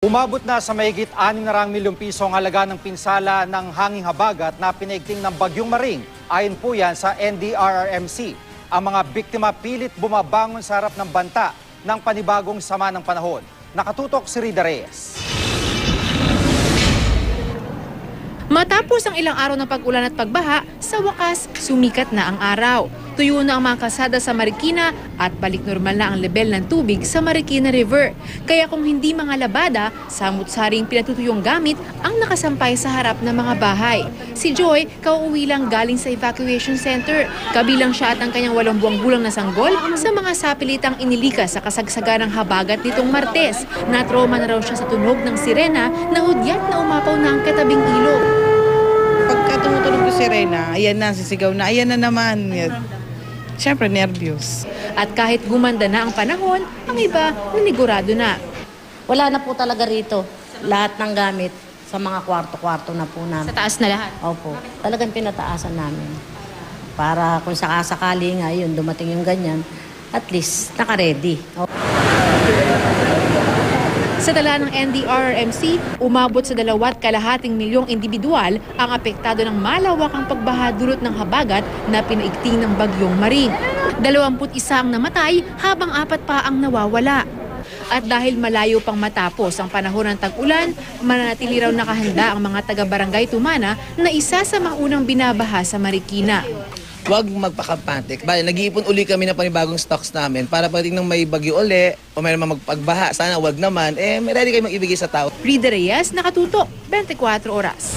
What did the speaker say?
Umabot na sa mahigit 600 milyong piso ang halaga ng pinsala ng hanging habagat na pinaigting ng Bagyong Maring. Ayon po yan sa NDRRMC. Ang mga biktima pilit bumabangon sa harap ng banta ng panibagong sama ng panahon. Nakatutok si Rida Reyes. Matapos ang ilang araw ng pag-ulan at pagbaha, sa wakas, sumikat na ang araw. Tuyo na ang mga kalsada sa Marikina at balik normal na ang level ng tubig sa Marikina River. Kaya kung hindi mga labada, samut-saring pinatutuyong gamit ang nakasampay sa harap ng mga bahay. Si Joy, kauuwi lang galing sa evacuation center. Kabilang siya at ang kanyang 8 buwang gulang na sanggol sa mga sapilitang inilikas sa kasagsagan ng habagat nitong Martes. Natroma na raw siya sa tunog ng sirena na hudyat na umapaw na ang katabing ilog. Pagka tumutunog yung sirena, ayan na, sisigaw na, ayan na naman. Siyempre, nervyos. At kahit gumanda na ang panahon, ang iba nanigurado na. Wala na po talaga rito. Lahat ng gamit sa mga kwarto-kwarto na po namin. Sa taas na lahat. Opo. Talagang pinataasan namin. Para kung sakasakali nga yun, dumating yung ganyan, at least naka-ready. Sa tala ng NDRRMC, umabot sa 2.2 milyong individual ang apektado ng malawakang pagbaha dulot ng habagat na pinaigting ng Bagyong Maring. 21 ang namatay habang 4 pa ang nawawala. At dahil malayo pang matapos ang panahon ng tag-ulan, mananatili raw nakahanda ang mga taga-barangay Tumana na isa sa mga unang binabaha sa Marikina. Huwag magpakampante. Bale, nag-iipon uli kami ng panibagong stocks namin para pagdating ng may bagyo uli o may magpagbaha. Sana wag naman, may ready kayo mag-ibigay sa tao. Rida Reyes, Nakatutok, 24 Oras.